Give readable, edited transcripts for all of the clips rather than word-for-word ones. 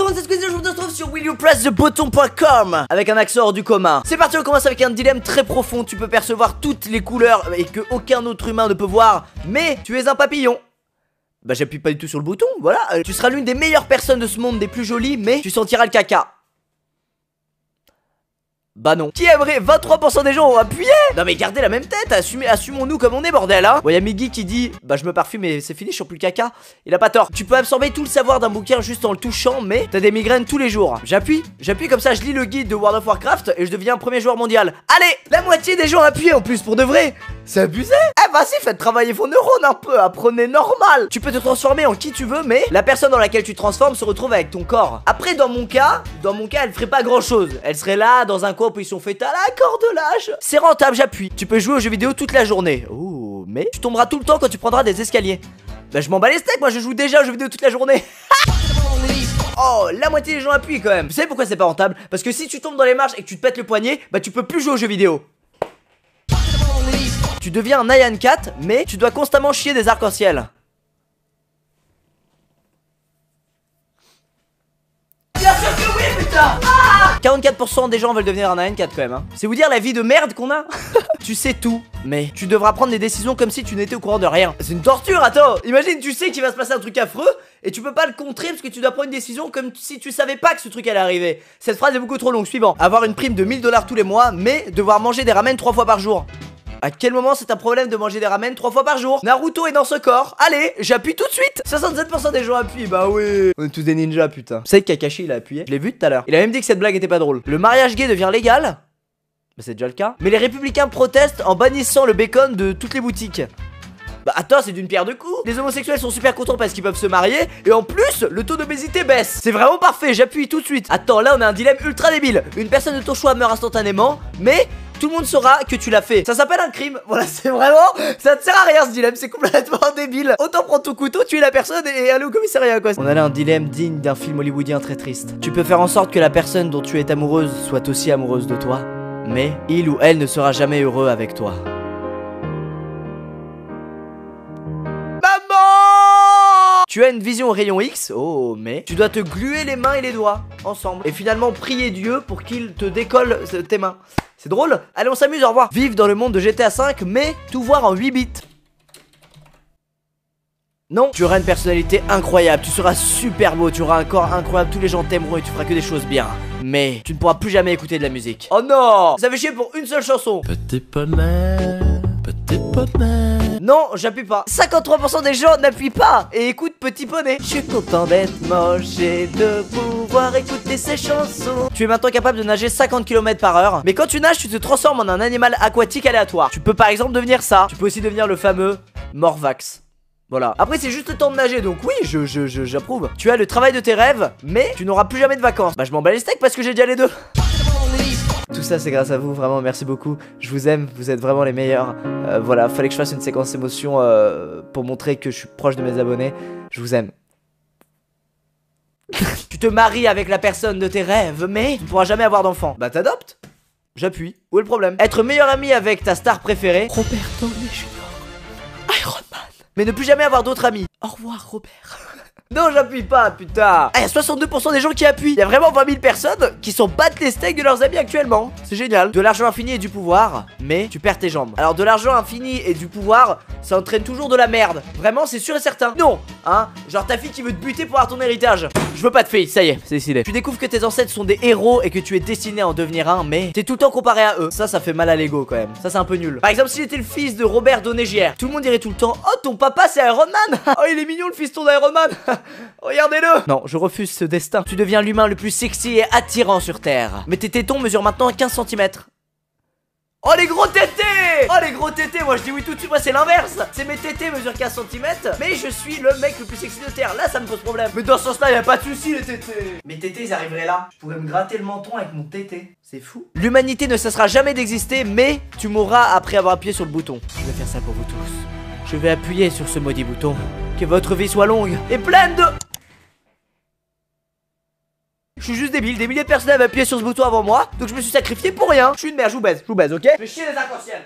tout le monde, c'est Squeezie, je vous retrouve sur willyoupressthebutton.com avec un accent hors du commun. C'est parti, on commence avec un dilemme très profond. Tu peux percevoir toutes les couleurs et que aucun autre humain ne peut voir, mais tu es un papillon. Bah j'appuie pas du tout sur le bouton, voilà. Tu seras l'une des meilleures personnes de ce monde, des plus jolies, mais tu sentiras le caca. Bah non. Qui aimerait? 23% des gens ont appuyé. Non mais gardez la même tête, assumons-nous comme on est, bordel, hein. Y'a Miggy qui dit bah je me parfume et c'est fini, je sens plus le caca. Il a pas tort. Tu peux absorber tout le savoir d'un bouquin juste en le touchant, mais t'as des migraines tous les jours. J'appuie comme ça, je lis le guide de World of Warcraft et je deviens premier joueur mondial. Allez, la moitié des gens appuient en plus, pour de vrai. C'est abusé. Eh vas-y, faites travailler vos neurones un peu, apprenez normal. Tu peux te transformer en qui tu veux, mais la personne dans laquelle tu te transformes se retrouve avec ton corps. Après dans mon cas, elle ferait pas grand chose. Elle serait là dans un coin en position fétale à cordelage. C'est rentable, j'appuie. Tu peux jouer aux jeux vidéo toute la journée. Oh, mais tu tomberas tout le temps quand tu prendras des escaliers. Bah je m'en bats les steaks, moi je joue déjà aux jeux vidéo toute la journée. Oh, la moitié des gens appuient quand même. Vous savez pourquoi c'est pas rentable? Parce que si tu tombes dans les marches et que tu te pètes le poignet, bah tu peux plus jouer aux jeux vidéo. Tu deviens un Nyan Cat, mais tu dois constamment chier des arcs-en-ciel. Bien sûr que oui, putain. 44% des gens veulent devenir un Nyan Cat quand même, hein. C'est vous dire la vie de merde qu'on a. Tu sais tout, mais tu devras prendre des décisions comme si tu n'étais au courant de rien. C'est une torture, attends. Imagine, tu sais qu'il va se passer un truc affreux et tu peux pas le contrer parce que tu dois prendre une décision comme si tu savais pas que ce truc allait arriver. Cette phrase est beaucoup trop longue. Suivant. Avoir une prime de 1000 $ tous les mois, mais devoir manger des ramen 3 fois par jour. À quel moment c'est un problème de manger des ramen 3 fois par jour? Naruto est dans ce corps. Allez, j'appuie tout de suite. 67% des gens appuient. Bah oui. On est tous des ninjas, putain. Vous savez que Kakashi il a appuyé? Je l'ai vu tout à l'heure. Il a même dit que cette blague était pas drôle. Le mariage gay devient légal? Bah c'est déjà le cas. Mais les républicains protestent en bannissant le bacon de toutes les boutiques. Bah attends, c'est d'une pierre deux coups. Les homosexuels sont super contents parce qu'ils peuvent se marier. Et en plus, le taux d'obésité baisse. C'est vraiment parfait, j'appuie tout de suite. Attends, là on a un dilemme ultra débile. Une personne de ton choix meurt instantanément, mais tout le monde saura que tu l'as fait. Ça s'appelle un crime. Voilà, c'est vraiment... Ça ne sert à rien ce dilemme, c'est complètement débile. Autant prendre ton couteau, tuer la personne et aller au commissariat, quoi. On a là un dilemme digne d'un film hollywoodien très triste. Tu peux faire en sorte que la personne dont tu es amoureuse soit aussi amoureuse de toi, mais il ou elle ne sera jamais heureux avec toi. Tu as une vision au rayon X, oh mais tu dois te gluer les mains et les doigts ensemble et finalement prier Dieu pour qu'il te décolle tes mains. C'est drôle. Allez, on s'amuse, au revoir. Vive dans le monde de GTA 5 mais tout voir en 8 bits. Non, tu auras une personnalité incroyable, tu seras super beau, tu auras un corps incroyable, tous les gens t'aimeront et tu feras que des choses bien. Mais tu ne pourras plus jamais écouter de la musique. Oh non, ça fait chier pour une seule chanson. Petit poney, petit poney. Non, j'appuie pas. 53% des gens n'appuient pas et écoutent Petit Poney. Je suis content d'être moche et de pouvoir écouter ces chansons. Tu es maintenant capable de nager 50 km/h. Mais quand tu nages, tu te transformes en un animal aquatique aléatoire. Tu peux par exemple devenir ça. Tu peux aussi devenir le fameux Morvax. Voilà. Après c'est juste le temps de nager, donc oui, j'approuve. Tu as le travail de tes rêves, mais tu n'auras plus jamais de vacances. Bah je m'en bats les steaks parce que j'ai déjà les deux. Tout ça c'est grâce à vous, vraiment merci beaucoup. Je vous aime, vous êtes vraiment les meilleurs. Voilà, fallait que je fasse une séquence émotion pour montrer que je suis proche de mes abonnés. Je vous aime. Tu te maries avec la personne de tes rêves, mais tu ne pourras jamais avoir d'enfant. Bah t'adoptes. J'appuie. Où est le problème? Être meilleur ami avec ta star préférée, Robert Downey Jr., Iron Man, mais ne plus jamais avoir d'autres amis. Au revoir Robert. Non, j'appuie pas, putain. Ah, y a 62% des gens qui appuient. Il y a vraiment 20 000 personnes qui sont battent les steaks de leurs amis actuellement. C'est génial. De l'argent infini et du pouvoir, mais tu perds tes jambes. Alors de l'argent infini et du pouvoir, ça entraîne toujours de la merde. Vraiment, c'est sûr et certain. Non, hein. Genre ta fille qui veut te buter pour avoir ton héritage. Je veux pas de fille, ça y est, c'est décidé. Tu découvres que tes ancêtres sont des héros et que tu es destiné à en devenir un, mais t'es tout le temps comparé à eux. Ça fait mal à l'ego quand même. Ça c'est un peu nul. Par exemple, si j'étais le fils de Robert Downey Jr., tout le monde dirait tout le temps: oh, ton papa c'est Iron Man. Oh, il est mignon le fiston d'Iron Man. Regardez-le. Non, je refuse ce destin. Tu deviens l'humain le plus sexy et attirant sur Terre. Mais tes tétons mesurent maintenant 15 cm. Oh les gros tétés! Oh les gros tétés, moi je dis oui tout de suite, moi c'est l'inverse. C'est mes tétés mesurent 15 cm, mais je suis le mec le plus sexy de Terre. Là ça me pose problème. Mais dans ce sens là y'a pas de soucis les tétés. Mes tétés ils arriveraient là. Je pourrais me gratter le menton avec mon tété. C'est fou. L'humanité ne cessera jamais d'exister, mais tu mourras après avoir appuyé sur le bouton. Je vais faire ça pour vous tous. Je vais appuyer sur ce maudit bouton. Que votre vie soit longue et pleine de... Je suis juste débile, des milliers de personnes avaient appuyé sur ce bouton avant moi, donc je me suis sacrifié pour rien. Je suis une merde, je vous baise, ok? Je vais chier les arcs-en-ciel.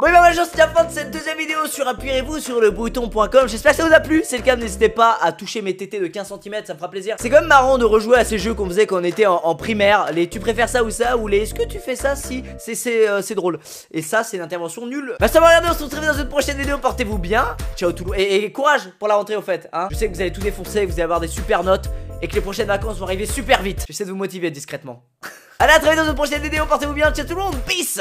Bon et bah voilà, c'est la fin de cette deuxième vidéo sur appuyez-vous sur le bouton.com. J'espère que ça vous a plu. Si c'est le cas, n'hésitez pas à toucher mes tétés de 15 cm, ça me fera plaisir. C'est quand même marrant de rejouer à ces jeux qu'on faisait quand on était en primaire. Les tu préfères ça ou ça, ou les est-ce que tu fais ça? Si, c'est drôle. Et ça, c'est une intervention nulle. Bah ça va, regardez, on se retrouve dans une prochaine vidéo. Portez-vous bien. Ciao tout le monde. Et courage pour la rentrée au fait, hein. Je sais que vous allez tout défoncer, que vous allez avoir des super notes et que les prochaines vacances vont arriver super vite. J'essaie de vous motiver discrètement. Allez, à très vite dans une prochaine vidéo. Portez-vous bien. Ciao tout le monde. Peace.